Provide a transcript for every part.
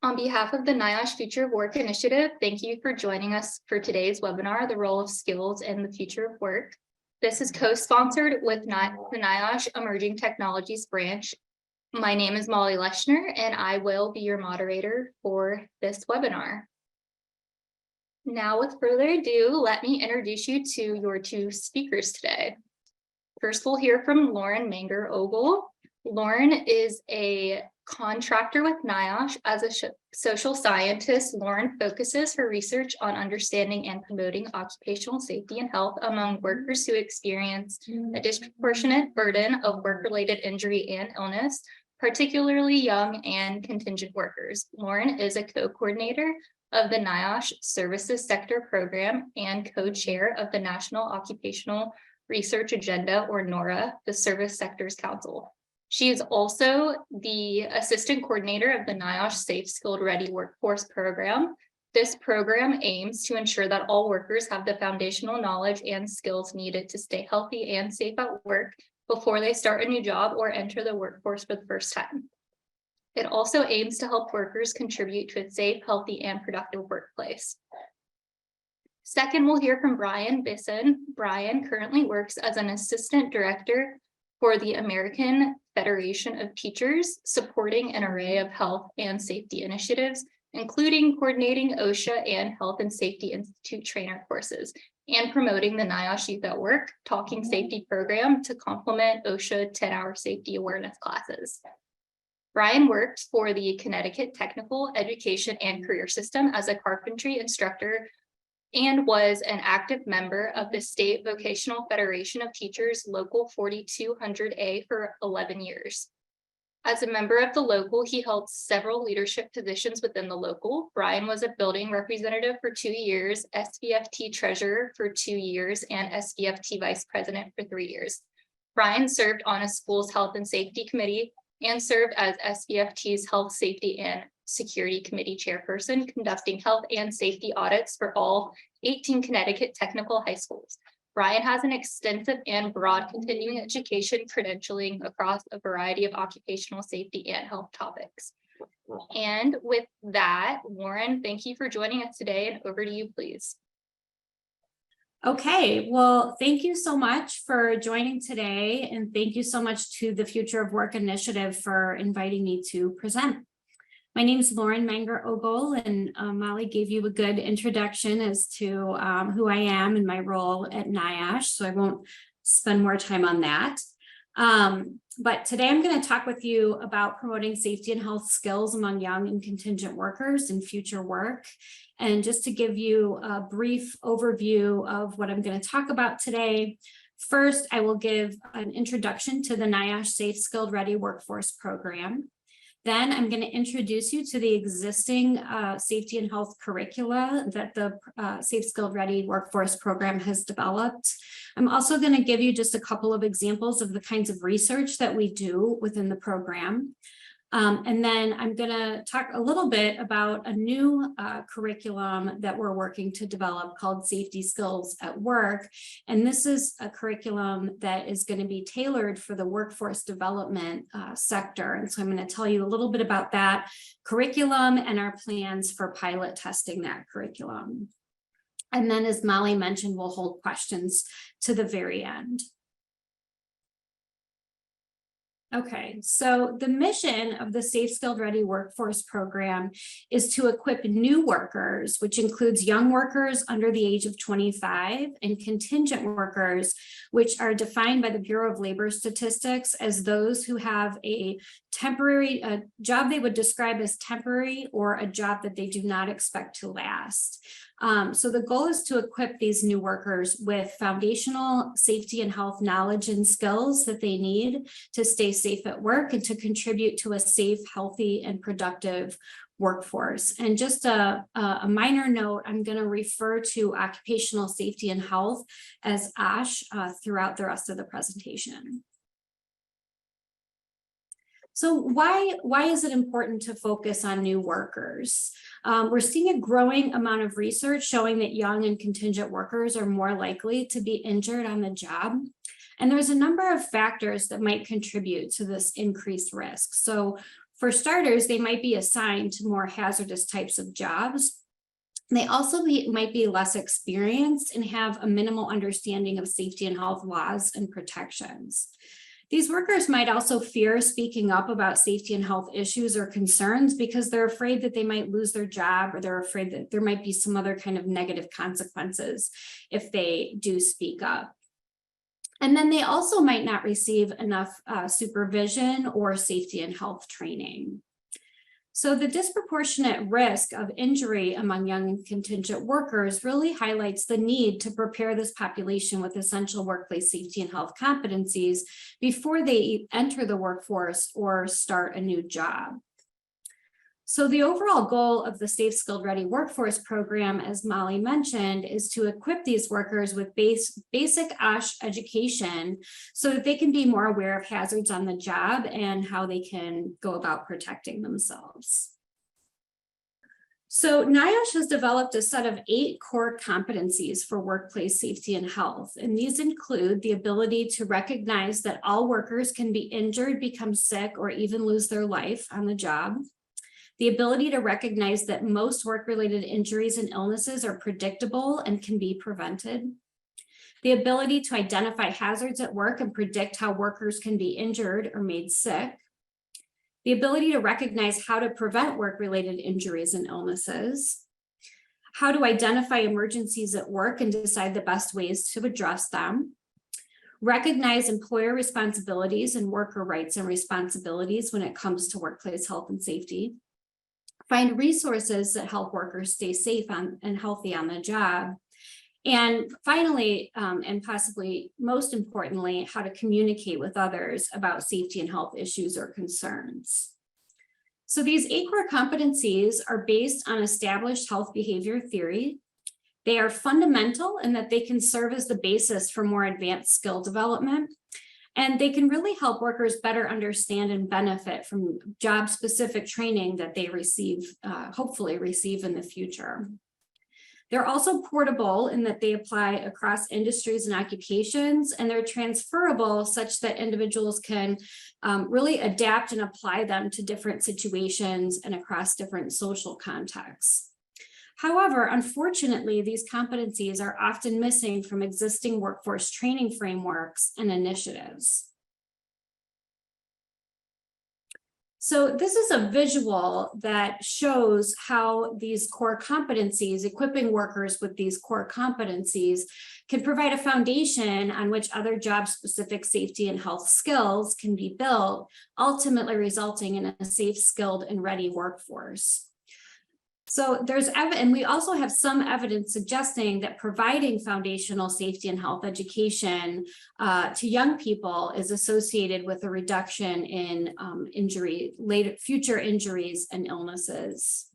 On behalf of the NIOSH Future of Work Initiative, thank you for joining us for today's webinar, The Role of Skills in the Future of Work. This is co-sponsored with the NIOSH Emerging Technologies branch. My name is Molly Leshner, and I will be your moderator for this webinar. Now, with further ado, let me introduce you to your two speakers today. First, we'll hear from Lauren Manger-Ogle. Lauren is a contractor with NIOSH. As a social scientist, Lauren focuses her research on understanding and promoting occupational safety and health among workers who experience a disproportionate burden of work-related injury and illness, particularly young and contingent workers. Lauren is a co-coordinator of the NIOSH Services Sector Program and co-chair of the National Occupational Research Agenda, or NORA, the Service Sectors Council. She is also the assistant coordinator of the NIOSH Safe Skilled Ready Workforce Program. This program aims to ensure that all workers have the foundational knowledge and skills needed to stay healthy and safe at work before they start a new job or enter the workforce for the first time. It also aims to help workers contribute to a safe, healthy, and productive workplace. Second, we'll hear from Brian Bisson. Brian currently works as an assistant director for the American Federation of Teachers, supporting an array of health and safety initiatives, including coordinating OSHA and Health and Safety Institute trainer courses, and promoting the NIOSH Youth at Work Talking Safety program to complement OSHA 10-hour safety awareness classes. Brian worked for the Connecticut Technical Education and Career System as a carpentry instructor and was an active member of the State Vocational Federation of Teachers Local 4200A for 11 years. As a member of the local, he held several leadership positions within the local. Brian was a building representative for 2 years, SVFT treasurer for 2 years, and SVFT vice president for 3 years. Brian served on a school's health and safety committee and served as SVFT's health, safety, and security committee chairperson, conducting health and safety audits for all 18 Connecticut technical high schools. Brian has an extensive and broad continuing education credentialing across a variety of occupational safety and health topics. And with that, Lauren, thank you for joining us today, and over to you, please. Okay, well, thank you so much for joining today, and thank you so much to the Future of Work Initiative for inviting me to present. My name is Lauren Manger-Ogle, and Molly gave you a good introduction as to who I am and my role at NIOSH, so I won't spend more time on that. But today I'm going to talk with you about promoting safety and health skills among young and contingent workers in future work. And just to give you a brief overview of what I'm going to talk about today, first, I will give an introduction to the NIOSH Safe Skilled Ready Workforce Program. Then I'm going to introduce you to the existing safety and health curricula that the Safe Skilled Ready Workforce Program has developed. I'm also going to give you just a couple of examples of the kinds of research that we do within the program. And then I'm going to talk a little bit about a new curriculum that we're working to develop called Safety Skills at Work. And this is a curriculum that is going to be tailored for the workforce development sector. And so I'm going to tell you a little bit about that curriculum and our plans for pilot testing that curriculum. And then, as Molly mentioned, we'll hold questions to the very end. Okay, so the mission of the Safe Skilled Ready Workforce Program is to equip new workers, which includes young workers under the age of 25 and contingent workers, which are defined by the Bureau of Labor Statistics as those who have a temporary job they would describe as temporary, or a job that they do not expect to last. So the goal is to equip these new workers with foundational safety and health knowledge and skills that they need to stay safe at work and to contribute to a safe, healthy, and productive workforce. And just a minor note, I'm going to refer to occupational safety and health as OSH throughout the rest of the presentation. So why is it important to focus on new workers? We're seeing a growing amount of research showing that young and contingent workers are more likely to be injured on the job. And there's a number of factors that might contribute to this increased risk. So For starters, they might be assigned to more hazardous types of jobs. They also might be less experienced and have a minimal understanding of safety and health laws and protections. These workers might also fear speaking up about safety and health issues or concerns because they're afraid that they might lose their job, or they're afraid that there might be some other kind of negative consequences if they do speak up. And then they also might not receive enough supervision or safety and health training. So the disproportionate risk of injury among young and contingent workers really highlights the need to prepare this population with essential workplace safety and health competencies before they enter the workforce or start a new job. So the overall goal of the Safe Skilled Ready Workforce Program, as Molly mentioned, is to equip these workers with basic OSHA education so that they can be more aware of hazards on the job and how they can go about protecting themselves. So NIOSH has developed a set of 8 core competencies for workplace safety and health, and these include the ability to recognize that all workers can be injured, become sick, or even lose their life on the job. The ability to recognize that most work-related injuries and illnesses are predictable and can be prevented. The ability to identify hazards at work and predict how workers can be injured or made sick. The ability to recognize how to prevent work-related injuries and illnesses. How to identify emergencies at work and decide the best ways to address them. Recognize employer responsibilities and worker rights and responsibilities when it comes to workplace health and safety. Find resources that help workers stay safe and healthy on the job. And finally, and possibly most importantly, how to communicate with others about safety and health issues or concerns. So these 8 core competencies are based on established health behavior theory. They are fundamental in that they can serve as the basis for more advanced skill development. And they can really help workers better understand and benefit from job-specific training that they receive, hopefully receive in the future. They're also portable in that they apply across industries and occupations, and they're transferable such that individuals can really adapt and apply them to different situations and across different social contexts. However, unfortunately, these competencies are often missing from existing workforce training frameworks and initiatives. So this is a visual that shows how these core competencies, equipping workers with these core competencies, can provide a foundation on which other job-specific safety and health skills can be built, ultimately resulting in a safe, skilled, and ready workforce. So and we also have some evidence suggesting that providing foundational safety and health education to young people is associated with a reduction in future injuries and illnesses.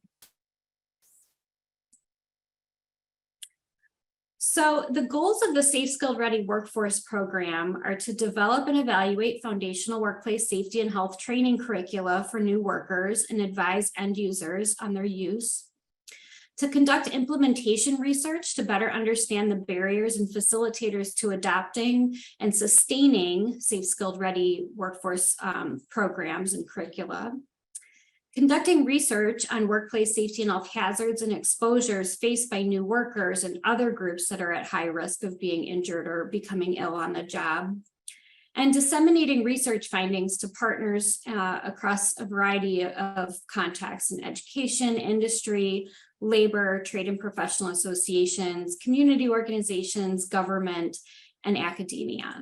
So the goals of the Safe Skilled Ready Workforce Program are to develop and evaluate foundational workplace safety and health training curricula for new workers and advise end users on their use, to conduct implementation research to better understand the barriers and facilitators to adopting and sustaining Safe Skilled Ready workforce programs and curricula, conducting research on workplace safety and health hazards and exposures faced by new workers and other groups that are at high risk of being injured or becoming ill on the job, and disseminating research findings to partners across a variety of contexts in education, industry, labor, trade and professional associations, community organizations, government, and academia.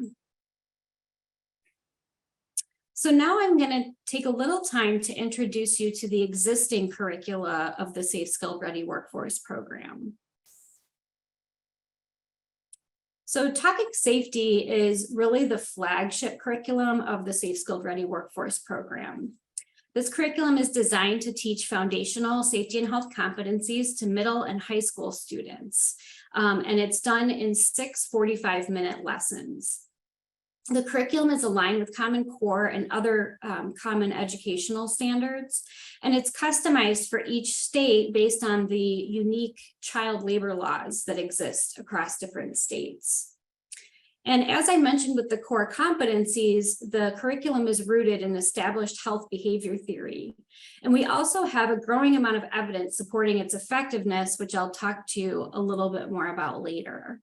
So now I'm going to take a little time to introduce you to the existing curricula of the Safe Skilled Ready Workforce Program. So Topic Safety is really the flagship curriculum of the Safe Skilled Ready Workforce Program. This curriculum is designed to teach foundational safety and health competencies to middle and high school students, and it's done in 6 45-minute lessons. The curriculum is aligned with Common Core and other common educational standards, and it's customized for each state based on the unique child labor laws that exist across different states. And as I mentioned with the core competencies, the curriculum is rooted in established health behavior theory. And we also have a growing amount of evidence supporting its effectiveness, which I'll talk to you a little bit more about later.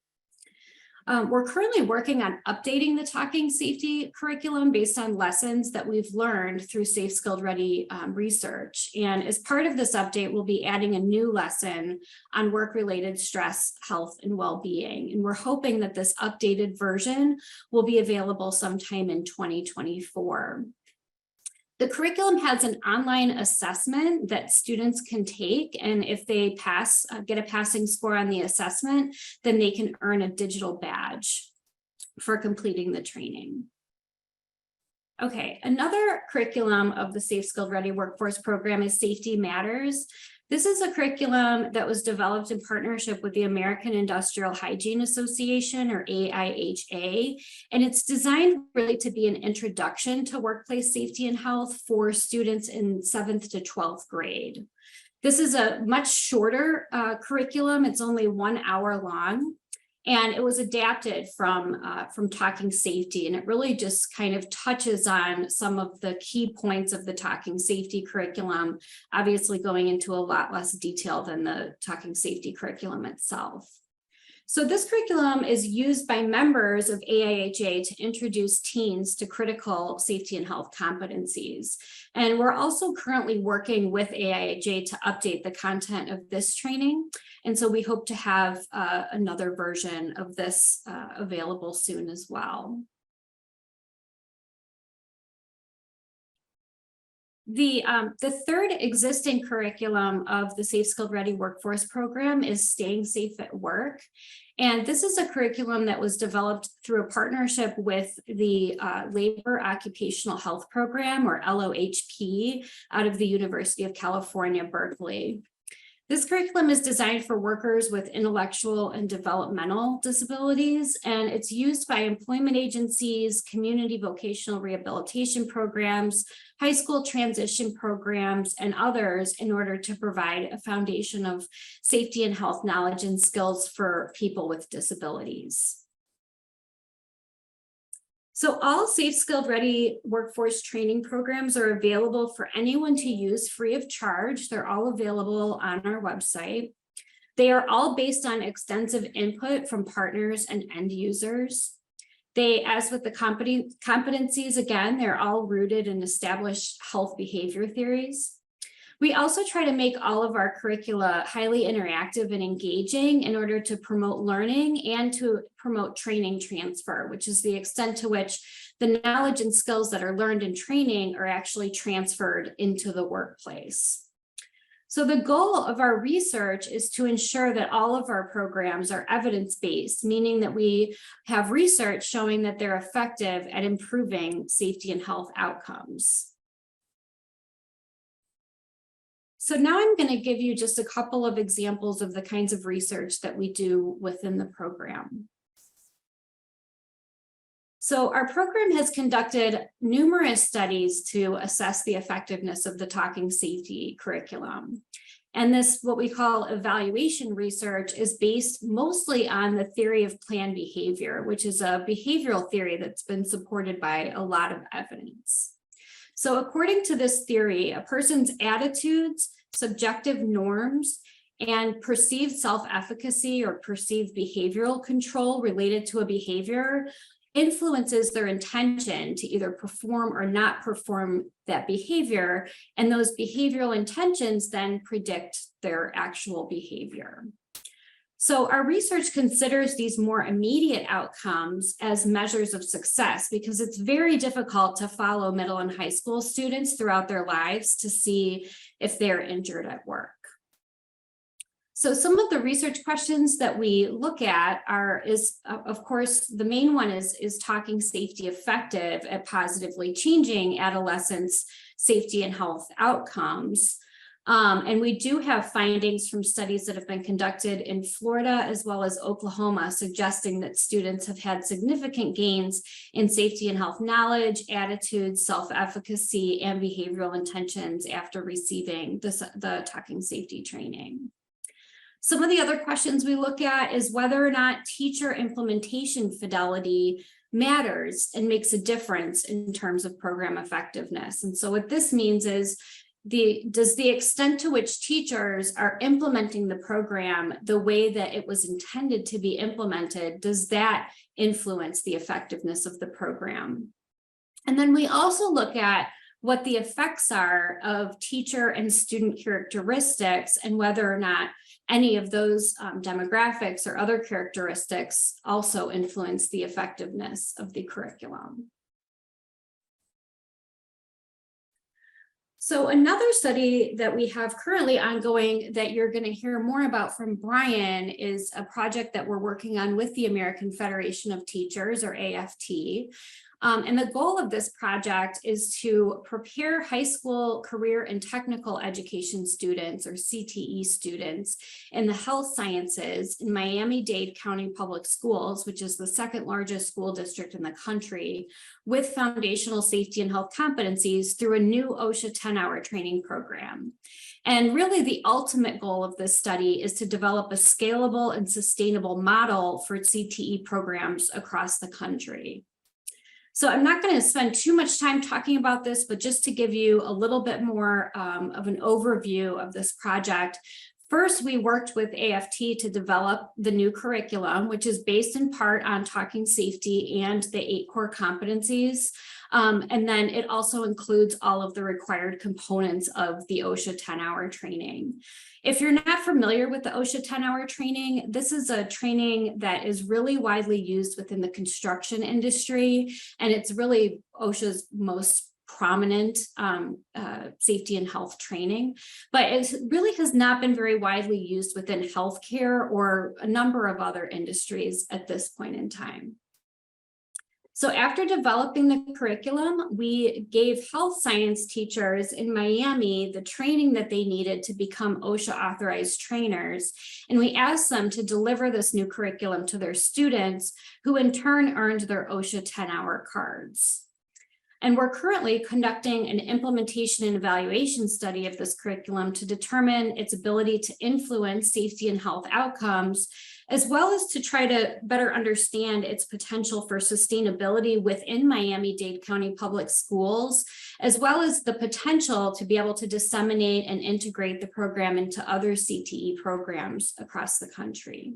We're currently working on updating the talking safety curriculum based on lessons that we've learned through Safe Skilled Ready research. And as part of this update, we'll be adding a new lesson on work-related stress, health, and well-being. And we're hoping that this updated version will be available sometime in 2024. The curriculum has an online assessment that students can take, and if they pass, get a passing score on the assessment, then they can earn a digital badge for completing the training. Okay, another curriculum of the Safe Skilled Ready Workforce Program is Safety Matters. This is a curriculum that was developed in partnership with the American Industrial Hygiene Association, or AIHA, and it's designed really to be an introduction to workplace safety and health for students in 7th to 12th grade. This is a much shorter curriculum. It's only 1 hour long. And it was adapted from Talking Safety, and it really just kind of touches on some of the key points of the Talking Safety curriculum, obviously going into a lot less detail than the Talking Safety curriculum itself. So this curriculum is used by members of AIHA to introduce teens to critical safety and health competencies. And we're also currently working with AIHA to update the content of this training. And so we hope to have another version of this available soon as well. The third existing curriculum of the Safe Skilled Ready Workforce Program is Staying Safe at Work. And this is a curriculum that was developed through a partnership with the Labor Occupational Health Program, or LOHP, out of the University of California, Berkeley. This curriculum is designed for workers with intellectual and developmental disabilities, and it's used by employment agencies, community vocational rehabilitation programs, high school transition programs, and others in order to provide a foundation of safety and health knowledge and skills for people with disabilities. So all Safe Skilled Ready workforce training programs are available for anyone to use free of charge. They're all available on our website. They are all based on extensive input from partners and end users. They, as with the competencies, again, they're all rooted in established health behavior theories. We also try to make all of our curricula highly interactive and engaging in order to promote learning and to promote training transfer, which is the extent to which the knowledge and skills that are learned in training are actually transferred into the workplace. So the goal of our research is to ensure that all of our programs are evidence-based, meaning that we have research showing that they're effective at improving safety and health outcomes. So now I'm going to give you just a couple of examples of the kinds of research that we do within the program. So our program has conducted numerous studies to assess the effectiveness of the Talking Safety curriculum. And this, what we call evaluation research, is based mostly on the theory of planned behavior, which is a behavioral theory that's been supported by a lot of evidence. So according to this theory, a person's attitudes, subjective norms, and perceived self-efficacy or perceived behavioral control related to a behavior influences their intention to either perform or not perform that behavior, and those behavioral intentions then predict their actual behavior. So our research considers these more immediate outcomes as measures of success, because it's very difficult to follow middle and high school students throughout their lives to see if they're injured at work. So some of the research questions that we look at is, of course, the main one is Talking Safety effective at positively changing adolescents' safety and health outcomes? And we do have findings from studies that have been conducted in Florida as well as Oklahoma, suggesting that students have had significant gains in safety and health knowledge, attitudes, self-efficacy, and behavioral intentions after receiving the Talking Safety training. Some of the other questions we look at is whether or not teacher implementation fidelity matters and makes a difference in terms of program effectiveness. And so what this means is does the extent to which teachers are implementing the program the way that it was intended to be implemented, does that influence the effectiveness of the program? And then we also look at what the effects are of teacher and student characteristics and whether or not any of those demographics or other characteristics also influence the effectiveness of the curriculum. So another study that we have currently ongoing that you're going to hear more about from Brian is a project that we're working on with the American Federation of Teachers, or AFT. And the goal of this project is to prepare high school career and technical education students, or CTE students, in the health sciences in Miami-Dade County Public Schools, which is the second largest school district in the country, with foundational safety and health competencies through a new OSHA 10-hour training program. And really the ultimate goal of this study is to develop a scalable and sustainable model for CTE programs across the country. So I'm not going to spend too much time talking about this, but just to give you a little bit more of an overview of this project. First, we worked with AFT to develop the new curriculum, which is based in part on talking safety and the 8 core competencies. And then it also includes all of the required components of the OSHA 10-hour training. If you're not familiar with the OSHA 10-hour training, this is a training that is really widely used within the construction industry, and it's really OSHA's most prominent safety and health training, but it really has not been very widely used within healthcare or a number of other industries at this point in time. So after developing the curriculum, we gave health science teachers in Miami the training that they needed to become OSHA authorized trainers. And we asked them to deliver this new curriculum to their students, who in turn earned their OSHA 10-hour cards. And we're currently conducting an implementation and evaluation study of this curriculum to determine its ability to influence safety and health outcomes, as well as to try to better understand its potential for sustainability within Miami-Dade County Public Schools, as well as the potential to be able to disseminate and integrate the program into other CTE programs across the country.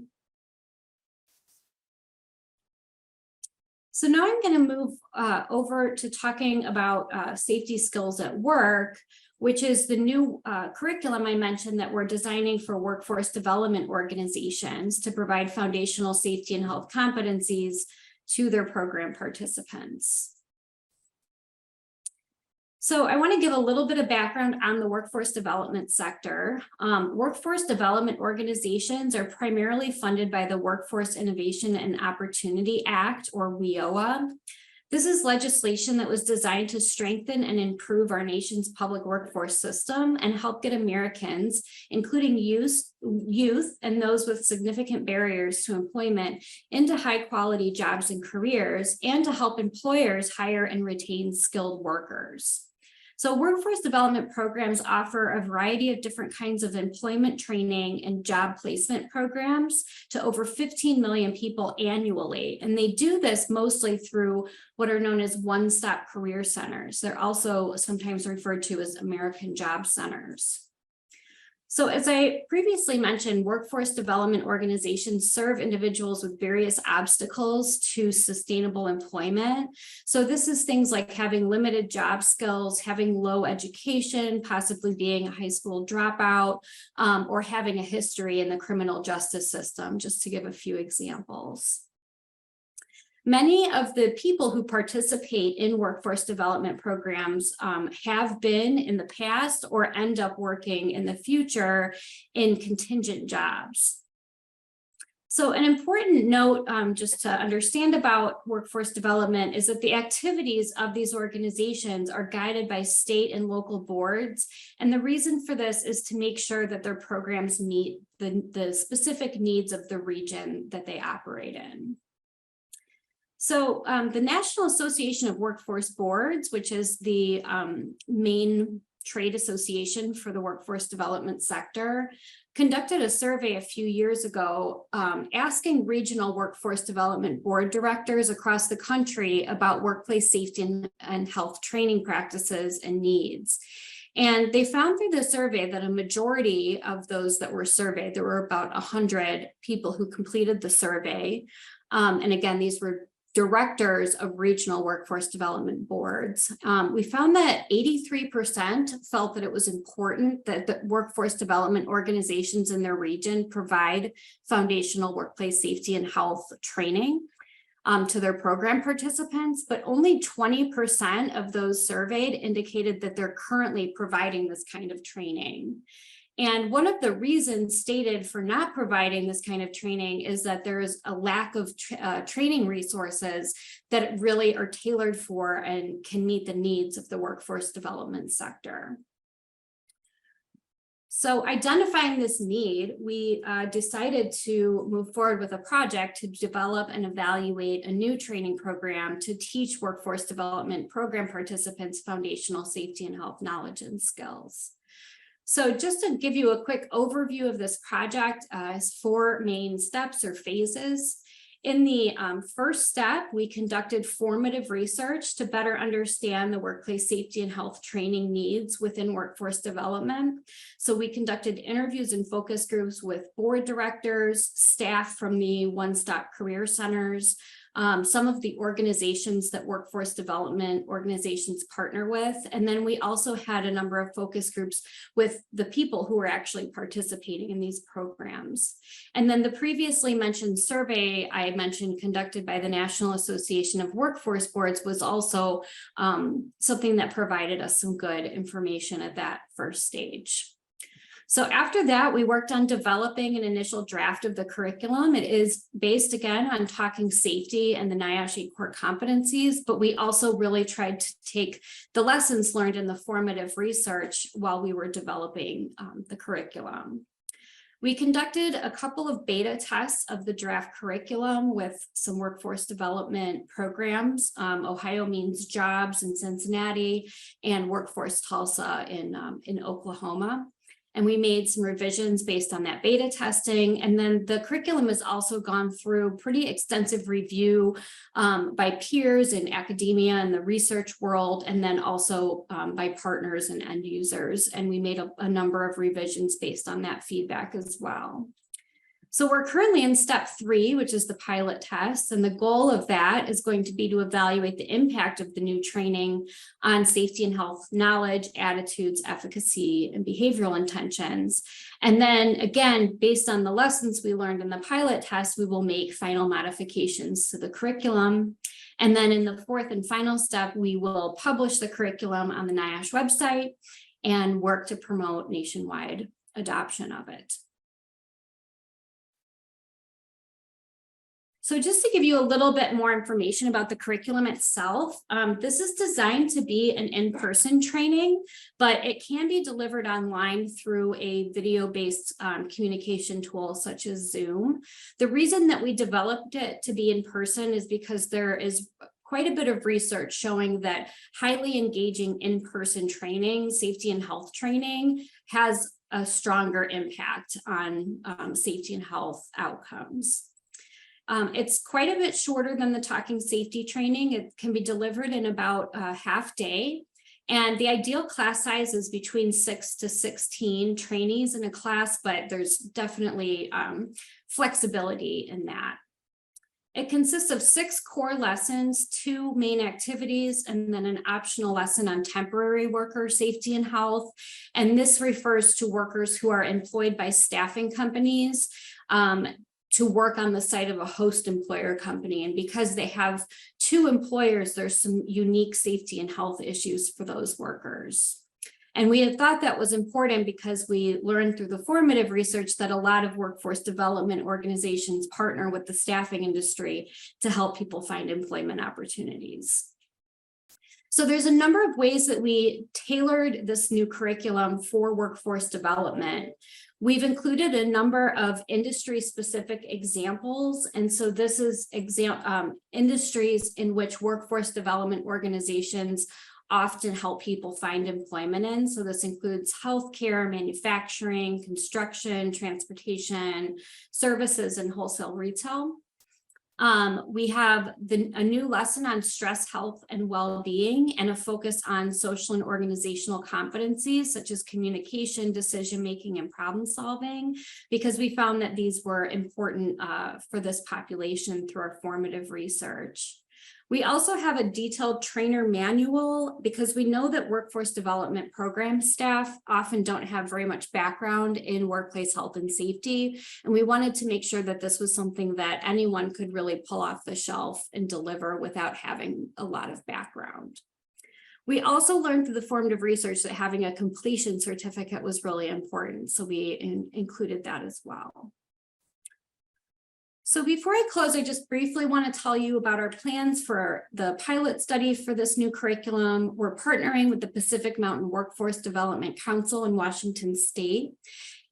So now I'm going to move over to talking about safety skills at work, which is the new curriculum I mentioned that we're designing for workforce development organizations to provide foundational safety and health competencies to their program participants. So I want to give a little bit of background on the workforce development sector. Workforce development organizations are primarily funded by the Workforce Innovation and Opportunity Act, or WIOA. This is legislation that was designed to strengthen and improve our nation's public workforce system and help get Americans, including youth and those with significant barriers to employment, into high quality jobs and careers, and to help employers hire and retain skilled workers. So workforce development programs offer a variety of different kinds of employment training and job placement programs to over 15 million people annually. And they do this mostly through what are known as one-stop career centers. They're also sometimes referred to as American Job Centers. So as I previously mentioned, workforce development organizations serve individuals with various obstacles to sustainable employment. So this is things like having limited job skills, having low education, possibly being a high school dropout, or having a history in the criminal justice system, just to give a few examples. Many of the people who participate in workforce development programs have been in the past or end up working in the future in contingent jobs. So an important note just to understand about workforce development is that the activities of these organizations are guided by state and local boards. And the reason for this is to make sure that their programs meet the specific needs of the region that they operate in. So the National Association of Workforce Boards, which is the main trade association for the workforce development sector, conducted a survey a few years ago asking regional workforce development board directors across the country about workplace safety and health training practices and needs. And they found through the survey that a majority of those that were surveyed, there were about 100 people who completed the survey. And again, these were directors of regional workforce development boards. We found that 83% felt that it was important that the workforce development organizations in their region provide foundational workplace safety and health training to their program participants, but only 20% of those surveyed indicated that they're currently providing this kind of training. And one of the reasons stated for not providing this kind of training is that there is a lack of training resources that really are tailored for and can meet the needs of the workforce development sector. So identifying this need, we decided to move forward with a project to develop and evaluate a new training program to teach workforce development program participants foundational safety and health knowledge and skills. So just to give you a quick overview of this project, as 4 main steps or phases. In the first step, we conducted formative research to better understand the workplace safety and health training needs within workforce development. So we conducted interviews and focus groups with board directors, staff from the one-stop career centers, some of the organizations that workforce development organizations partner with. And then we also had a number of focus groups with the people who were actually participating in these programs. And then the previously mentioned survey I mentioned conducted by the National Association of Workforce Boards was also something that provided us some good information at that first stage. So after that, we worked on developing an initial draft of the curriculum. It is based again on talking safety and the NIOSH 8 core competencies, but we also really tried to take the lessons learned in the formative research while we were developing the curriculum. We conducted a couple of beta tests of the draft curriculum with some workforce development programs, Ohio Means Jobs in Cincinnati and Workforce Tulsa in Oklahoma. And we made some revisions based on that beta testing. And then the curriculum has also gone through pretty extensive review by peers in academia and the research world, and then also by partners and end users. And we made a number of revisions based on that feedback as well. So we're currently in step 3, which is the pilot test. And the goal of that is going to be to evaluate the impact of the new training on safety and health knowledge, attitudes, efficacy, and behavioral intentions. And then again, based on the lessons we learned in the pilot test, we will make final modifications to the curriculum. And then in the 4th and final step, we will publish the curriculum on the NIOSH website and work to promote nationwide adoption of it. So just to give you a little bit more information about the curriculum itself, this is designed to be an in-person training, but it can be delivered online through a video-based communication tool such as Zoom. The reason that we developed it to be in person is because there is quite a bit of research showing that highly engaging in-person training, safety and health training, has a stronger impact on safety and health outcomes. It's quite a bit shorter than the talking safety training. It can be delivered in about a half day. And the ideal class size is between 6 to 16 trainees in a class, but there's definitely flexibility in that. It consists of 6 core lessons, 2 main activities, and then an optional lesson on temporary worker safety and health. And this refers to workers who are employed by staffing companies to work on the site of a host employer company. And because they have 2 employers, there's some unique safety and health issues for those workers. And we had thought that was important because we learned through the formative research that a lot of workforce development organizations partner with the staffing industry to help people find employment opportunities. So there's a number of ways that we tailored this new curriculum for workforce development. We've included a number of industry-specific examples, and so this is industries in which workforce development organizations often help people find employment in. So this includes healthcare, manufacturing, construction, transportation, services, and wholesale retail. We have a new lesson on stress, health, and well-being, and a focus on social and organizational competencies such as communication, decision-making, and problem-solving, because we found that these were important for this population through our formative research. We also have a detailed trainer manual because we know that workforce development program staff often don't have very much background in workplace health and safety. And we wanted to make sure that this was something that anyone could really pull off the shelf and deliver without having a lot of background. We also learned through the formative research that having a completion certificate was really important. So we included that as well. So before I close, I just briefly want to tell you about our plans for the pilot study for this new curriculum. We're partnering with the Pacific Mountain Workforce Development Council in Washington State,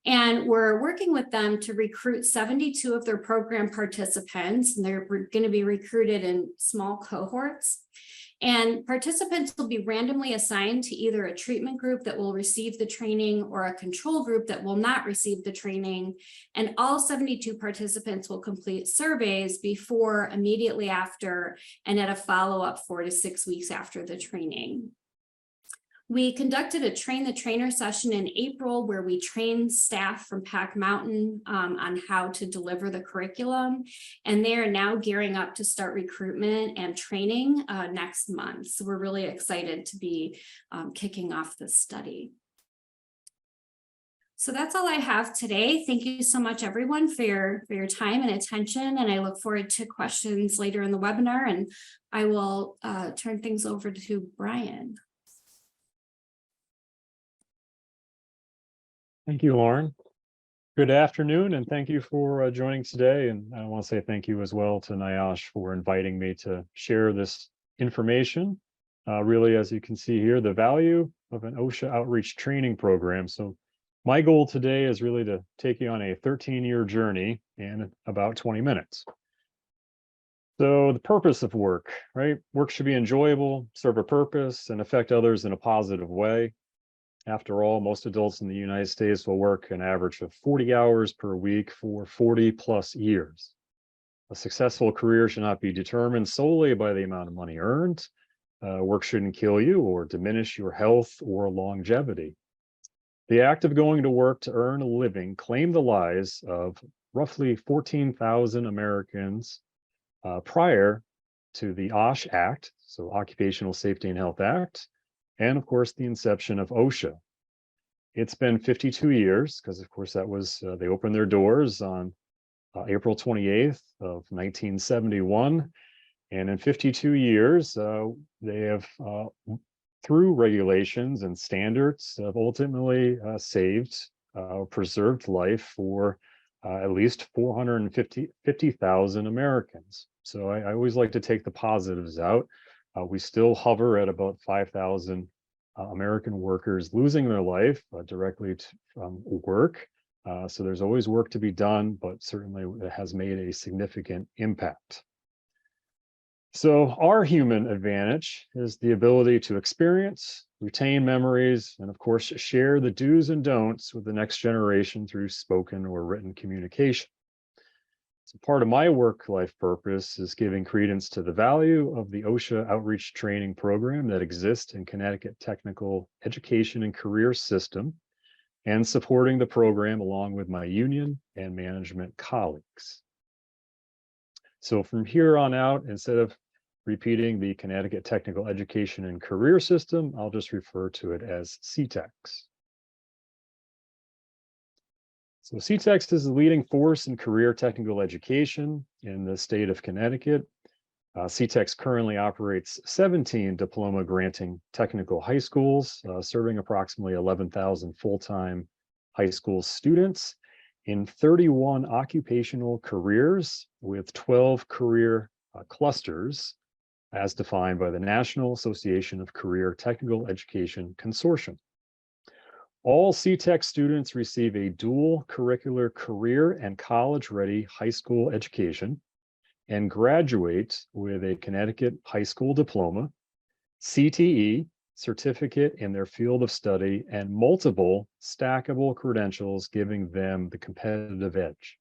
and we're working with them to recruit 72 of their program participants, and they're going to be recruited in small cohorts. And participants will be randomly assigned to either a treatment group that will receive the training or a control group that will not receive the training. And all 72 participants will complete surveys before, immediately after, and at a follow-up 4 to 6 weeks after the training. We conducted a train the trainer session in April where we trained staff from Pack Mountain on how to deliver the curriculum, and they are now gearing up to start recruitment and training next month. So we're really excited to be kicking off this study. So that's all I have today. Thank you so much, everyone, for your time and attention, and I look forward to questions later in the webinar, and I will turn things over to Brian. Thank you, Lauren. Good afternoon, and thank you for joining today. And I want to say thank you as well to NIOSH for inviting me to share this information. Really, as you can see here, the value of an OSHA outreach training program. So my goal today is really to take you on a 13-year journey in about 20 minutes. So the purpose of work, right? Work should be enjoyable, serve a purpose, and affect others in a positive way. After all, most adults in the United States will work an average of 40 hours per week for 40 plus years. A successful career should not be determined solely by the amount of money earned. Work shouldn't kill you or diminish your health or longevity. The act of going to work to earn a living claimed the lives of roughly 14,000 Americans prior to the OSH Act, so Occupational Safety and Health Act, and of course, the inception of OSHA. It's been 52 years, because of course that was, they opened their doors on April 28th of 1971. And in 52 years, they have, through regulations and standards, have ultimately saved or preserved life for at least 450,000 Americans. So I always like to take the positives out. We still hover at about 5,000 American workers losing their life directly from work. So there's always work to be done, but certainly it has made a significant impact. So our human advantage is the ability to experience, retain memories, and of course, share the do's and don'ts with the next generation through spoken or written communication. So part of my work-life purpose is giving credence to the value of the OSHA outreach training program that exists in Connecticut Technical Education and Career System, and supporting the program along with my union and management colleagues. So from here on out, instead of repeating the Connecticut Technical Education and Career System, I'll just refer to it as CTEX. So CTEX is the leading force in career technical education in the state of Connecticut. CTEX currently operates 17 diploma granting technical high schools, serving approximately 11,000 full-time high school students in 31 occupational careers with 12 career clusters as defined by the National Association of Career Technical Education Consortium. All CTEX students receive a dual curricular career and college-ready high school education and graduate with a Connecticut high school diploma, CTE, certificate in their field of study, and multiple stackable credentials giving them the competitive edge.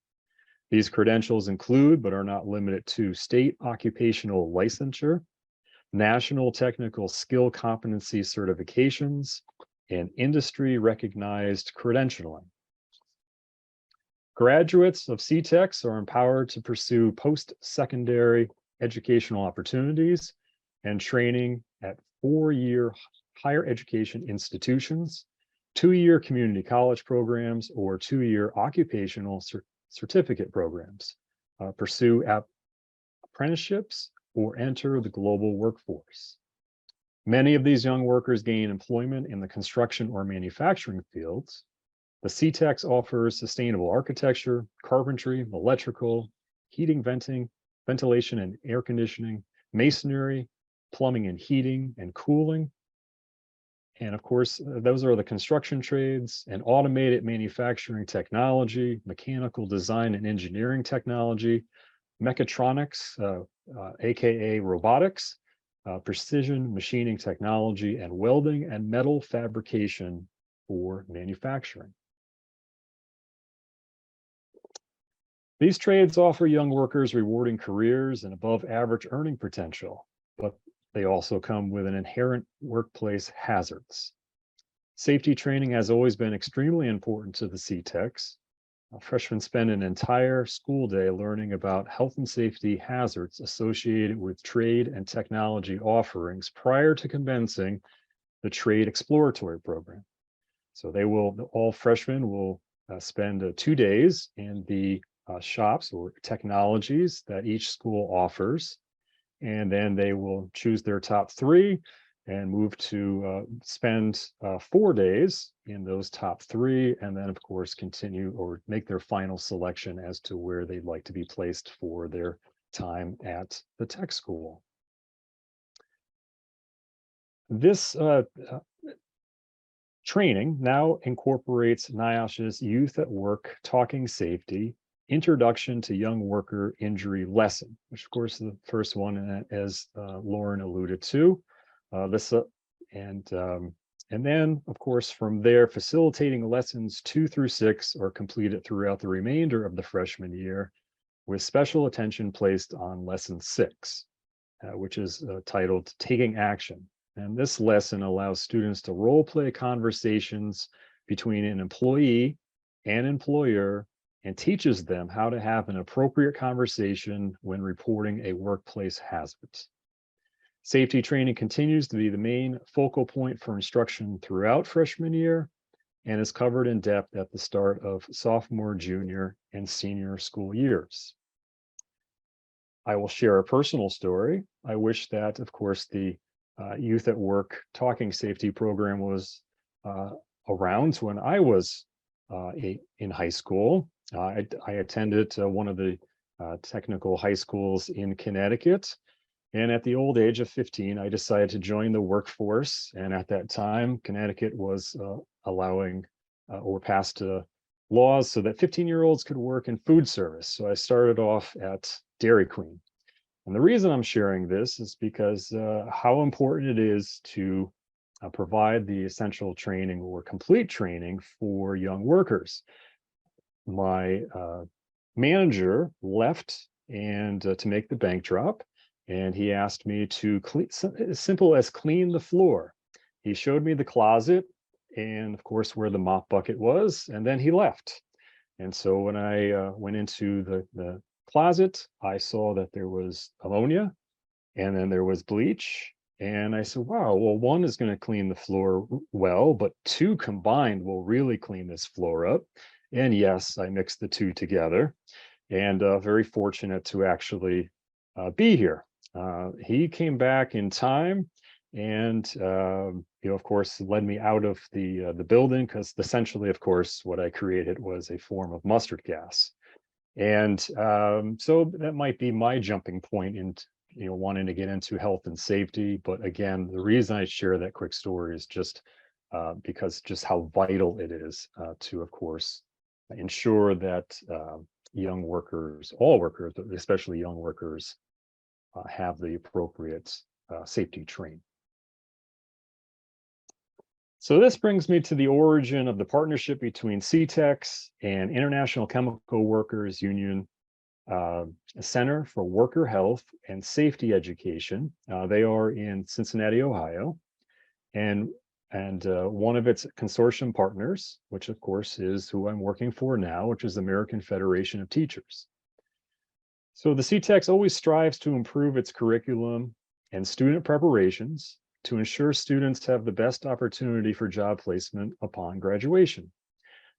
These credentials include, but are not limited to, state occupational licensure, national technical skill competency certifications, and industry recognized credentialing. Graduates of CTEX are empowered to pursue post-secondary educational opportunities and training at 4-year higher education institutions, 2-year community college programs, or 2-year occupational certificate programs, pursue apprenticeships, or enter the global workforce. Many of these young workers gain employment in the construction or manufacturing fields. The CTEX offers sustainable architecture, carpentry, electrical, heating, ventilation and air conditioning, masonry, plumbing and heating and cooling. And of course, those are the construction trades and automated manufacturing technology, mechanical design and engineering technology, mechatronics, AKA robotics, precision machining technology, and welding and metal fabrication for manufacturing. These trades offer young workers rewarding careers and above average earning potential, but they also come with an inherent workplace hazards. Safety training has always been extremely important to the CTEX. Freshmen spend an entire school day learning about health and safety hazards associated with trade and technology offerings prior to commencing the trade exploratory program. So all freshmen will spend 2 days in the shops or technologies that each school offers. And then they will choose their top 3 and move to spend 4 days in those top 3, and then of course continue or make their final selection as to where they'd like to be placed for their time at the tech school. This training now incorporates NIOSH's Youth at Work Talking Safety Introduction to Young Worker Injury Lesson, which of course is the first one, as Lauren alluded to. And then, of course, from there, facilitating lessons 2 through 6 are completed throughout the remainder of the freshman year, with special attention placed on lesson 6, which is titled Taking Action. And this lesson allows students to role play conversations between an employee and employer, and teaches them how to have an appropriate conversation when reporting a workplace hazard. Safety training continues to be the main focal point for instruction throughout freshman year and is covered in depth at the start of sophomore, junior, and senior school years. I will share a personal story. I wish that, of course, the Youth at Work Talking Safety program was around when I was in high school. I attended one of the technical high schools in Connecticut. And at the old age of 15, I decided to join the workforce. And at that time, Connecticut was allowing or passed laws so that 15-year-olds could work in food service. So I started off at Dairy Queen. And the reason I'm sharing this is because how important it is to provide the essential training or complete training for young workers. My manager left and to make the bank drop. And he asked me to clean, as simple as clean the floor. He showed me the closet and of course where the mop bucket was, and then he left. And so when I went into the closet, I saw that there was ammonia and then there was bleach. And I said, wow, well, 1 is going to clean the floor well, but 2 combined will really clean this floor up. And yes, I mixed the 2 together, and very fortunate to actually be here. He came back in time and, of course, led me out of the building, because essentially, of course, what I created was a form of mustard gas. And so that might be my jumping point in, wanting to get into health and safety. But again, the reason I share that quick story is just because just how vital it is to, of course, ensure that young workers, all workers, but especially young workers, have the appropriate safety training. So this brings me to the origin of the partnership between CTEX and International Chemical Workers Union Center for Worker Health and Safety Education. They are in Cincinnati, Ohio, and one of its consortium partners, which of course is who I'm working for now, which is the American Federation of Teachers. So the CTEX always strives to improve its curriculum and student preparations to ensure students have the best opportunity for job placement upon graduation.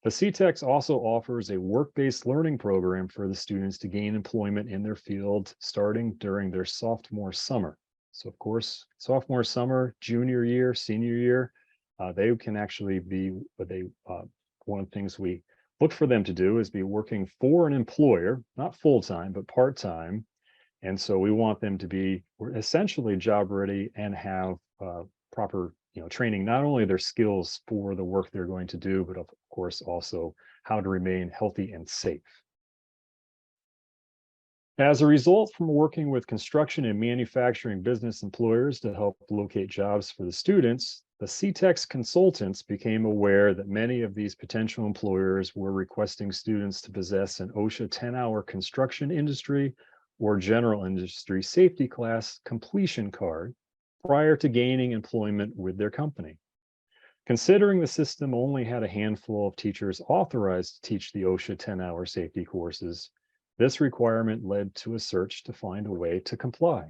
The CTEX also offers a work-based learning program for the students to gain employment in their field starting during their sophomore summer. So of course, sophomore summer, junior year, senior year, they can actually be, one of the things we look for them to do is be working for an employer, not full-time, but part-time. And so we want them to be essentially job ready and have proper training, not only their skills for the work they're going to do, but of course also how to remain healthy and safe. As a result from working with construction and manufacturing business employers to help locate jobs for the students, the CTEX consultants became aware that many of these potential employers were requesting students to possess an OSHA 10-hour construction industry or general industry safety class completion card prior to gaining employment with their company. Considering the system only had a handful of teachers authorized to teach the OSHA 10-hour safety courses, this requirement led to a search to find a way to comply.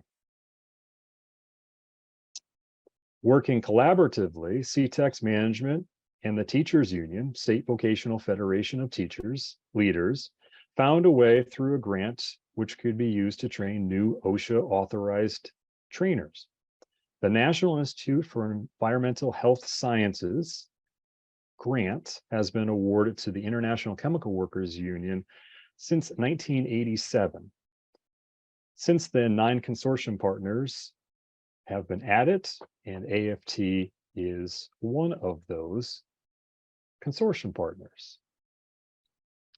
Working collaboratively, CTEX management and the Teachers Union, State Vocational Federation of Teachers, leaders, found a way through a grant which could be used to train new OSHA authorized trainers. The National Institute for Environmental Health Sciences grant has been awarded to the International Chemical Workers Union since 1987. Since then, 9 consortium partners have been added, and AFT is one of those consortium partners.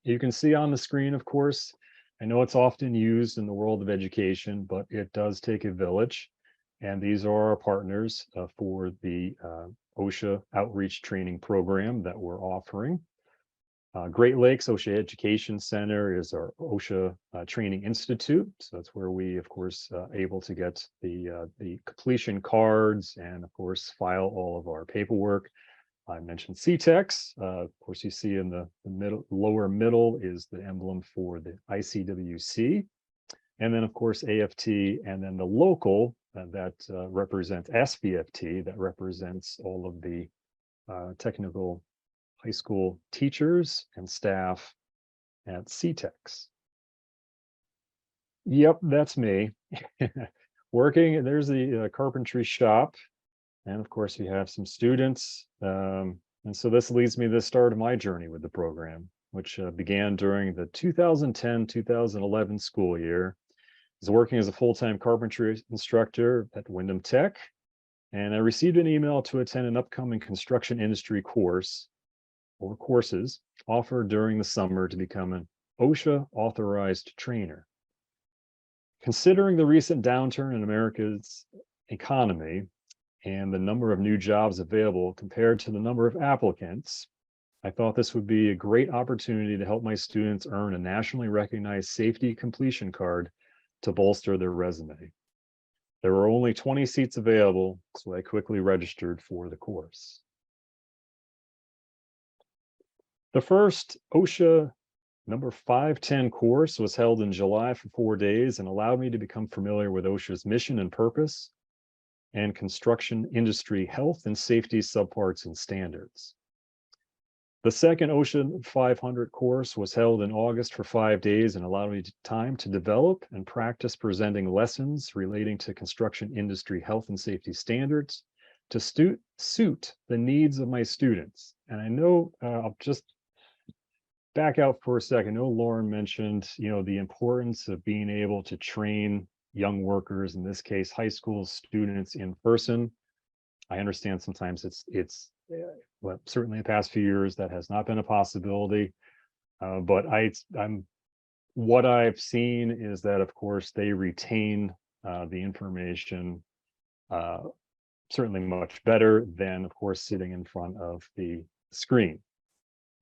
You can see on the screen, of course, I know it's often used in the world of education, but it does take a village. And these are our partners for the OSHA outreach training program that we're offering. Great Lakes OSHA Education Center is our OSHA Training Institute. So that's where we, of course, able to get the completion cards and, of course, file all of our paperwork. I mentioned CTEX. Of course, you see in the lower middle is the emblem for the ICWC. And then, of course, AFT, and then the local that represents SVFT, that represents all of the technical high school teachers and staff at CTEX. Yep, that's me. Working, there's the carpentry shop. And of course, we have some students. And so this leads me to the start of my journey with the program, which began during the 2010-2011 school year. I was working as a full-time carpentry instructor at Wyndham Tech, and I received an email to attend an upcoming construction industry course or courses offered during the summer to become an OSHA authorized trainer. Considering the recent downturn in America's economy and the number of new jobs available compared to the number of applicants, I thought this would be a great opportunity to help my students earn a nationally recognized safety completion card to bolster their resume. There were only 20 seats available, so I quickly registered for the course. The first OSHA number 510 course was held in July for 4 days and allowed me to become familiar with OSHA's mission and purpose and construction industry health and safety subparts and standards. The second OSHA 500 course was held in August for 5 days and allowed me time to develop and practice presenting lessons relating to construction industry health and safety standards to suit the needs of my students. And I know I'll just back out for a second. I know Lauren mentioned, the importance of being able to train young workers, in this case, high school students in person. I understand sometimes it's well, certainly in the past few years that has not been a possibility. But what I've seen is that, of course, they retain the information certainly much better than, of course, sitting in front of the screen.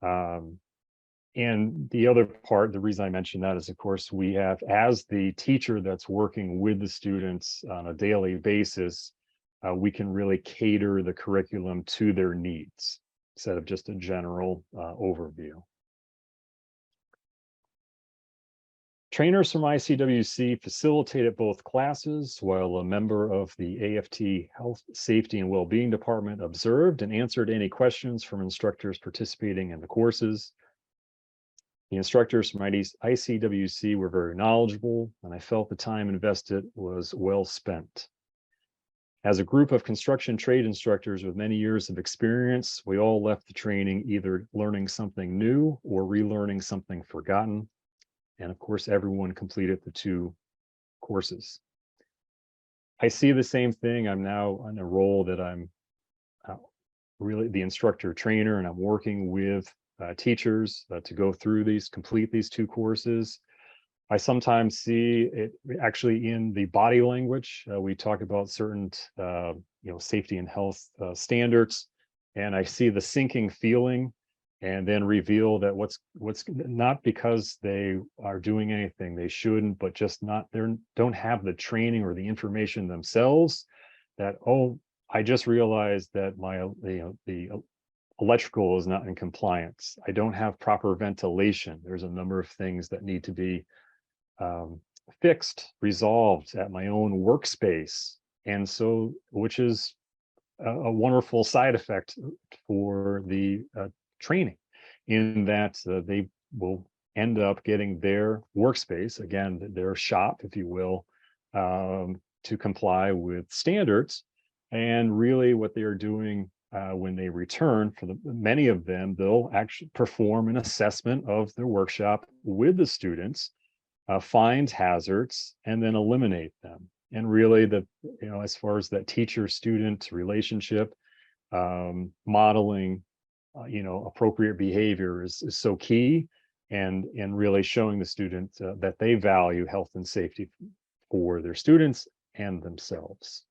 And the other part, the reason I mention that is, of course, we have, as the teacher that's working with the students on a daily basis, we can really cater the curriculum to their needs instead of just a general overview. Trainers from ICWC facilitated both classes, while a member of the AFT Health, Safety, and Wellbeing Department observed and answered any questions from instructors participating in the courses. The instructors from ICWC were very knowledgeable, and I felt the time invested was well spent. As a group of construction trade instructors with many years of experience, we all left the training either learning something new or relearning something forgotten. And of course, everyone completed the 2 courses. I see the same thing. I'm now in a role that I'm really the instructor trainer, and I'm working with teachers to go through complete these 2 courses. I sometimes see it actually in the body language. We talk about certain, safety and health standards, and I see the sinking feeling, and then reveal that what's not because they are doing anything they shouldn't, but just don't have the training or the information themselves. That, oh, I just realized that the electrical is not in compliance. I don't have proper ventilation. There's a number of things that need to be fixed, resolved at my own workspace. And so, which is a wonderful side effect for the training, in that they will end up getting their workspace, again, their shop, if you will, to comply with standards. And really what they are doing when they return, for many of them, they'll actually perform an assessment of their workshop with the students, find hazards, and then eliminate them. And really, as far as that teacher-student relationship, modeling, appropriate behavior is so key, and really showing the student that they value health and safety for their students and themselves.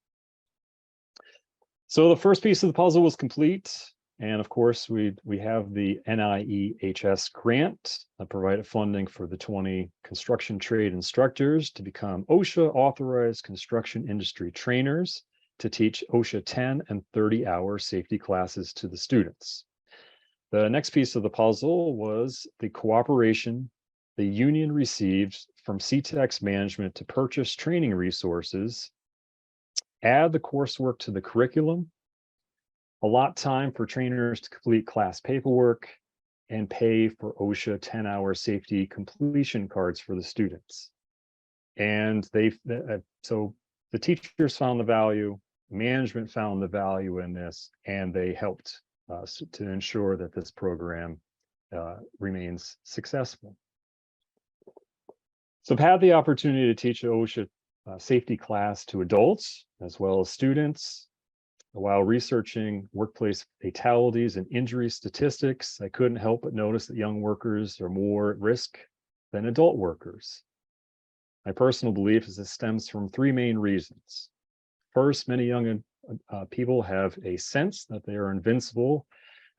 So the first piece of the puzzle was complete. And of course, we have the NIEHS grant that provided funding for the 20 construction trade instructors to become OSHA authorized construction industry trainers to teach OSHA 10 and 30-hour safety classes to the students. The next piece of the puzzle was the cooperation the union received from CTEX management to purchase training resources, add the coursework to the curriculum, allot time for trainers to complete class paperwork, and pay for OSHA 10-hour safety completion cards for the students. And so the teachers found the value, management found the value in this, and they helped to ensure that this program remains successful. So I've had the opportunity to teach an OSHA safety class to adults as well as students. While researching workplace fatalities and injury statistics, I couldn't help but notice that young workers are more at risk than adult workers. My personal belief is this stems from 3 main reasons. First, many young people have a sense that they are invincible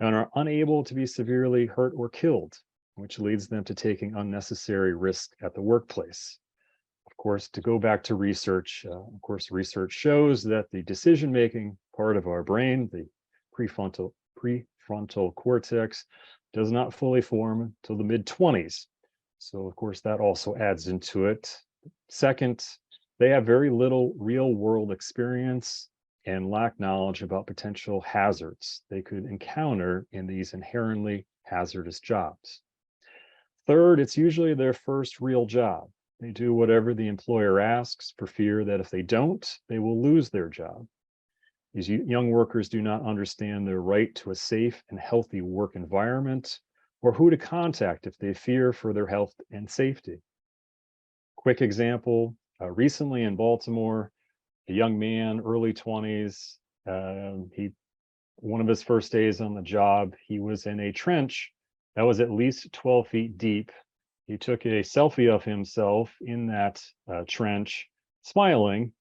and are unable to be severely hurt or killed, which leads them to taking unnecessary risk at the workplace. Of course, to go back to research, research shows that the decision-making part of our brain, the prefrontal cortex, does not fully form until the mid-20s. So, of course, that also adds into it. Second, they have very little real-world experience and lack knowledge about potential hazards they could encounter in these inherently hazardous jobs. Third, it's usually their first real job. They do whatever the employer asks for fear that if they don't, they will lose their job. These young workers do not understand their right to a safe and healthy work environment, or who to contact if they fear for their health and safety. Quick example, recently in Baltimore, a young man, early 20s, one of his first days on the job, he was in a trench that was at least 12 feet deep. He took a selfie of himself in that trench, smiling,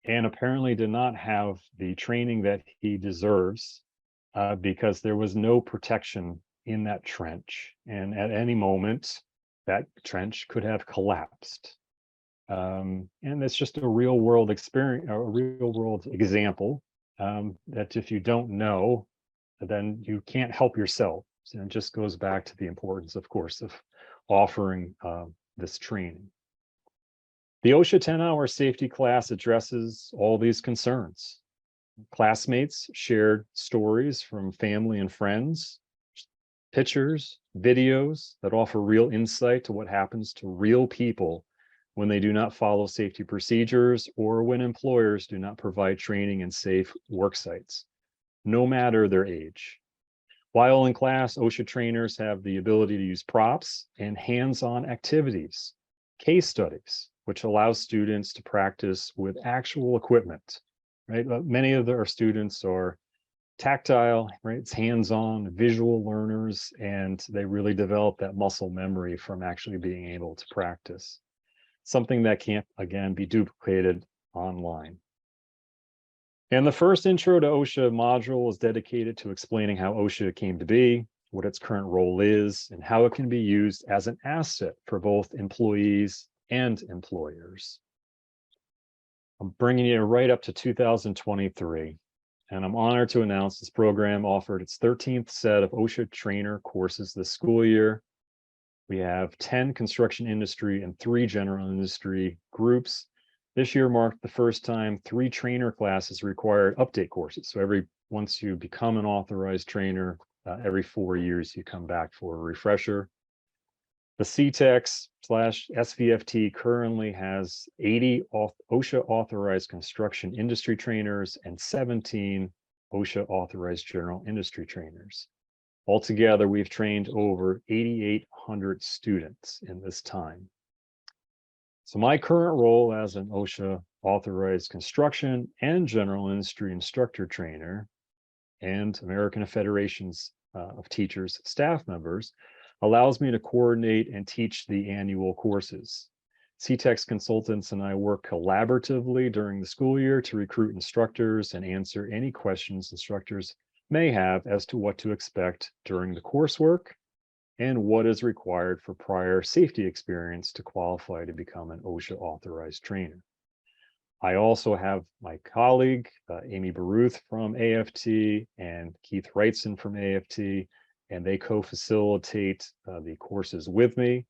and apparently did not have the training that he deserves because there was no protection in that trench. And at any moment, that trench could have collapsed. And it's just a real world experience, a real world example that if you don't know, then you can't help yourself. And it just goes back to the importance, of course, of offering this training. The OSHA 10-hour safety class addresses all these concerns. Classmates shared stories from family and friends, pictures, videos that offer real insight to what happens to real people when they do not follow safety procedures or when employers do not provide training in safe work sites, no matter their age. While in class, OSHA trainers have the ability to use props and hands-on activities, case studies, which allows students to practice with actual equipment, right? Many of our students are tactile, right? It's hands-on, visual learners, and they really develop that muscle memory from actually being able to practice. Something that can't, again, be duplicated online. And the first Intro to OSHA module is dedicated to explaining how OSHA came to be, what its current role is, and how it can be used as an asset for both employees and employers. I'm bringing you right up to 2023, and I'm honored to announce this program offered its 13th set of OSHA trainer courses this school year. We have 10 construction industry and 3 general industry groups. This year marked the first time 3 trainer classes required update courses. So once you become an authorized trainer, every 4 years you come back for a refresher. The CTEX/SVFT currently has 80 OSHA authorized construction industry trainers and 17 OSHA authorized general industry trainers. Altogether, we've trained over 8,800 students in this time. So my current role as an OSHA authorized construction and general industry instructor trainer and American Federations of Teachers staff members allows me to coordinate and teach the annual courses. CTEX consultants and I work collaboratively during the school year to recruit instructors and answer any questions instructors may have as to what to expect during the coursework and what is required for prior safety experience to qualify to become an OSHA authorized trainer. I also have my colleague, Amy Baruth from AFT and Keith Wrightson from AFT, and they co-facilitate the courses with me.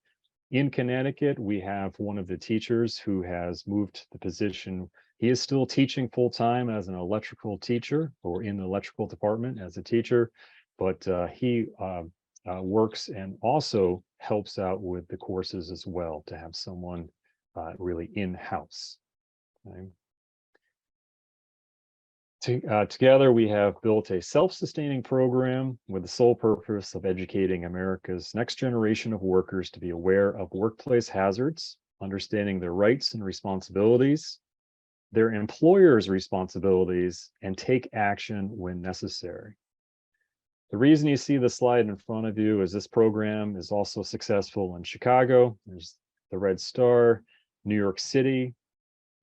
In Connecticut, we have one of the teachers who has moved the position. He is still teaching full-time as an electrical teacher or in the electrical department as a teacher, but he works and also helps out with the courses as well to have someone really in-house. Okay. Together, we have built a self-sustaining program with the sole purpose of educating America's next generation of workers to be aware of workplace hazards, understanding their rights and responsibilities, their employers' responsibilities, and take action when necessary. The reason you see the slide in front of you is this program is also successful in Chicago. There's the Red Star, New York City,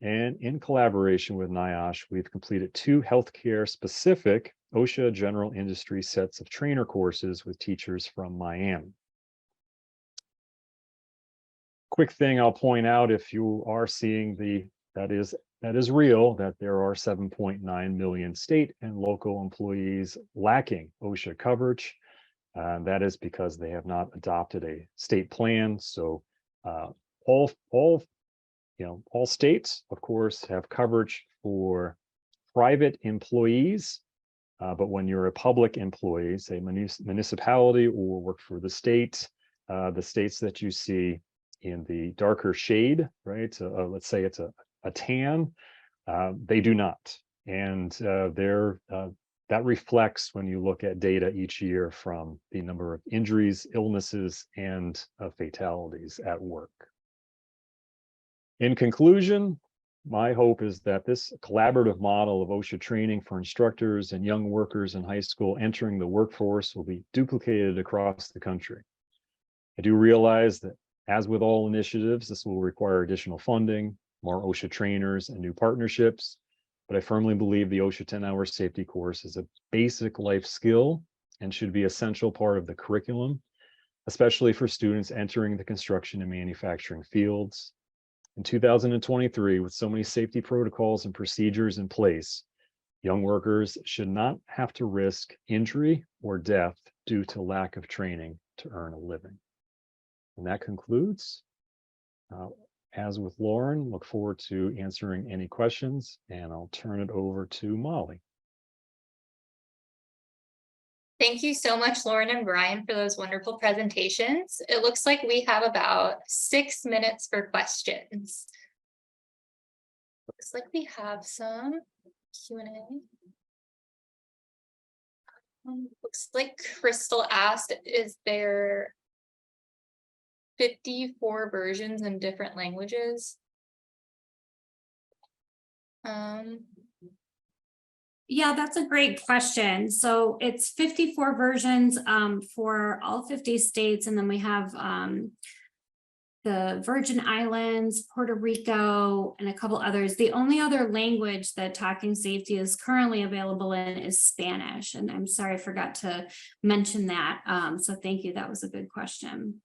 and in collaboration with NIOSH, we've completed 2 healthcare specific OSHA general industry sets of trainer courses with teachers from Miami. Quick thing I'll point out, if you are seeing that is real, that there are 7.9 million state and local employees lacking OSHA coverage. That is because they have not adopted a state plan. So all states, of course, have coverage for private employees, but when you're a public employee, say municipality or work for the states that you see in the darker shade, right? Let's say it's a tan, they do not. And that reflects when you look at data each year from the number of injuries, illnesses, and fatalities at work. In conclusion, my hope is that this collaborative model of OSHA training for instructors and young workers in high school entering the workforce will be duplicated across the country. I do realize that, as with all initiatives, this will require additional funding, more OSHA trainers, and new partnerships. but I firmly believe the OSHA 10-hour safety course is a basic life skill and should be an essential part of the curriculum, especially for students entering the construction and manufacturing fields. In 2023, with so many safety protocols and procedures in place, young workers should not have to risk injury or death due to lack of training to earn a living. And that concludes. As with Lauren, look forward to answering any questions, and I'll turn it over to Molly. Thank you so much, Lauren and Brian, for those wonderful presentations. It looks like we have about 6 minutes for questions. Looks like we have some Q&A. Looks like Crystal asked, is there 54 versions in different languages? Yeah, that's a great question. So it's 54 versions for all 50 states, and then we have the Virgin Islands, Puerto Rico, and a couple others. The only other language that Talking Safety is currently available in is Spanish, and I'm sorry I forgot to mention that. So thank you, that was a good question.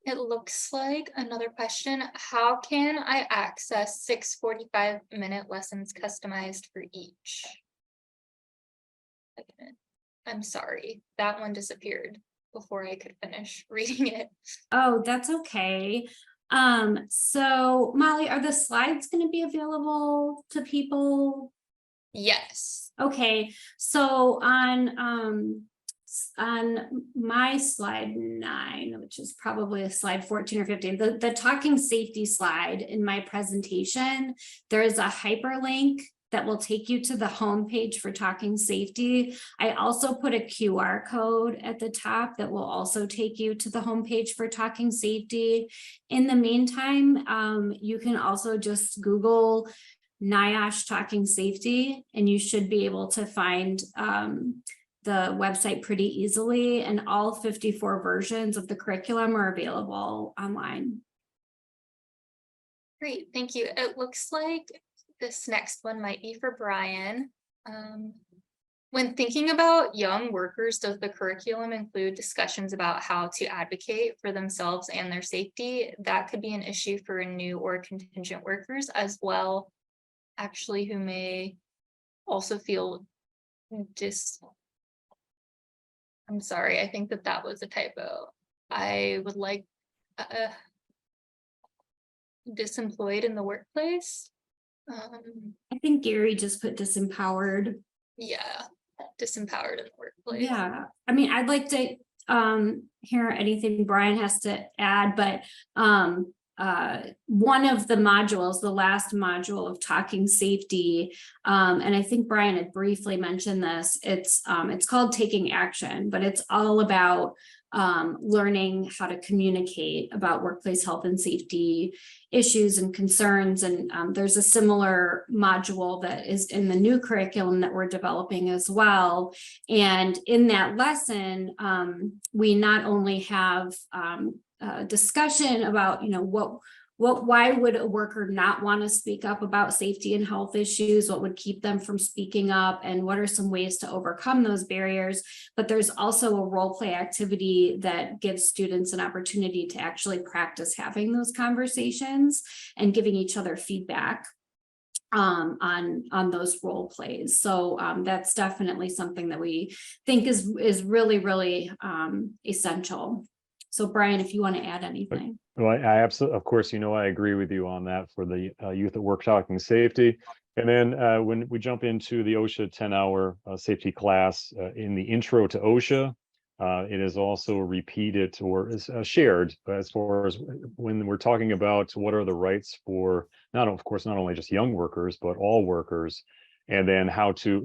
It looks like another question. How can I access 6 45-minute lessons customized for each? I'm sorry, that one disappeared before I could finish reading it. Oh, that's okay. So Molly, are the slides going to be available to people? Yes. Okay, so on my slide 9, which is probably a slide 14 or 15, the talking safety slide in my presentation, there is a hyperlink that will take you to the home page for Talking Safety. I also put a QR code at the top that will also take you to the home page for Talking Safety. In the meantime, you can also just Google NIOSH Talking Safety, and you should be able to find the website pretty easily, and all 54 versions of the curriculum are available online. Great, thank you. It looks like this next one might be for Brian. When thinking about young workers, does the curriculum include discussions about how to advocate for themselves and their safety? That could be an issue for new or contingent workers as well, actually, who may also feel I'm sorry, I think that was a typo. I would like disemployed in the workplace. I think Gary just put disempowered. Yeah, disempowered in the workplace. Yeah, I mean, I'd like to hear anything Brian has to add, but one of the modules, the last module of Talking Safety, and I think Brian had briefly mentioned this, it's called Taking Action, but it's all about learning how to communicate about workplace health and safety issues and concerns. And there's a similar module that is in the new curriculum that we're developing as well. And in that lesson, we not only have discussion about, why would a worker not want to speak up about safety and health issues? What would keep them from speaking up? And what are some ways to overcome those barriers? But there's also a role play activity that gives students an opportunity to actually practice having those conversations and giving each other feedback on those role plays. So that's definitely something that we think is really, really essential. So Brian, if you want to add anything. Well, I absolutely, of course, I agree with you on that for the youth at work Talking Safety. And then when we jump into the OSHA 10-hour safety class in the intro to OSHA, it is also repeated or is shared as far as when we're talking about what are the rights for not only just young workers, but all workers, and then how to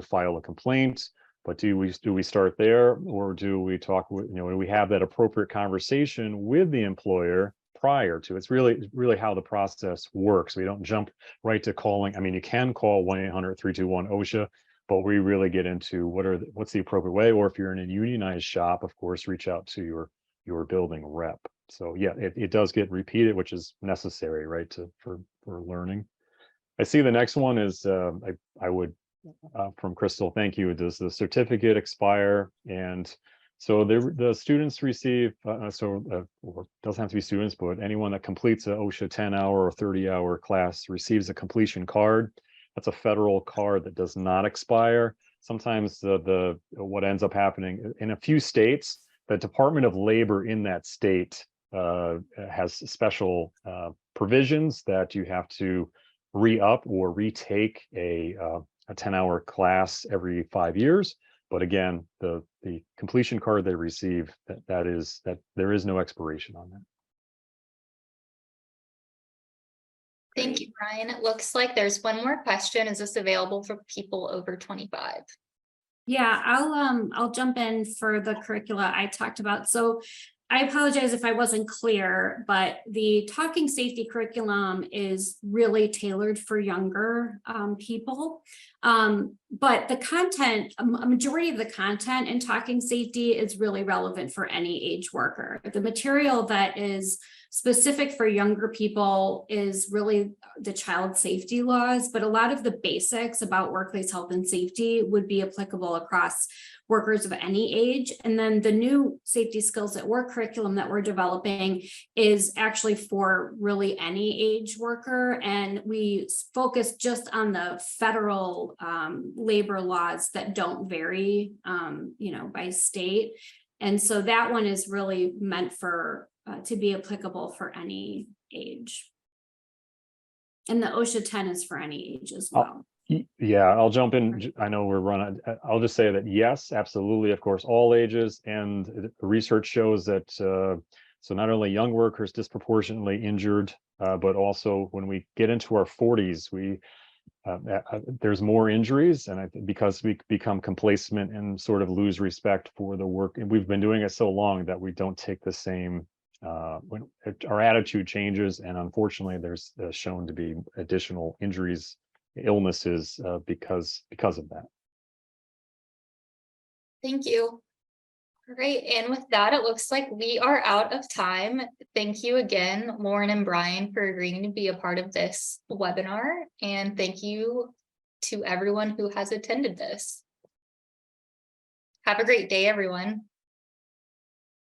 file a complaint. But do we start there, or do we talk with, do we have that appropriate conversation with the employer prior to? It's really how the process works. We don't jump right to calling. I mean, you can call 1-800-321-OSHA, but we really get into what's the appropriate way. Or if you're in a unionized shop, of course, reach out to your building rep. So yeah, it does get repeated, which is necessary, right, for learning. I see the next one is I would from Crystal, thank you. Does the certificate expire? And so the students receive, or it doesn't have to be students, but anyone that completes a OSHA 10-hour or 30-hour class receives a completion card. That's a federal card that does not expire. Sometimes what ends up happening in a few states, the Department of Labor in that state has special provisions that you have to re-up or retake a 10-hour class every 5 years. But again, the completion card they receive, that there is no expiration on that. Thank you, Brian. It looks like there's one more question. Is this available for people over 25? Yeah, I'll jump in for the curricula I talked about. So I apologize if I wasn't clear, but the talking safety curriculum is really tailored for younger people. But the content, a majority of the content in talking safety is really relevant for any age worker. The material that is specific for younger people is really the child safety laws, but a lot of the basics about workplace health and safety would be applicable across workers of any age. And then the new safety skills at work curriculum that we're developing is actually for really any age worker. And we focus just on the federal labor laws that don't vary, by state. And so that one is really meant for to be applicable for any age. And the OSHA 10 is for any age as well. Yeah, I'll jump in. I know we're running. I'll just say that yes, absolutely, of course, all ages, and the research shows that so not only young workers disproportionately injured, but also when we get into our 40s, there's more injuries, and I think because we become complacent and sort of lose respect for the work, and we've been doing it so long that we don't take the same. When our attitude changes, and unfortunately, there's shown to be additional injuries, illnesses because of that. Thank you. All right, and with that, it looks like we are out of time. Thank you again, Lauren and Brian, for agreeing to be a part of this webinar. And thank you to everyone who has attended this. Have a great day, everyone.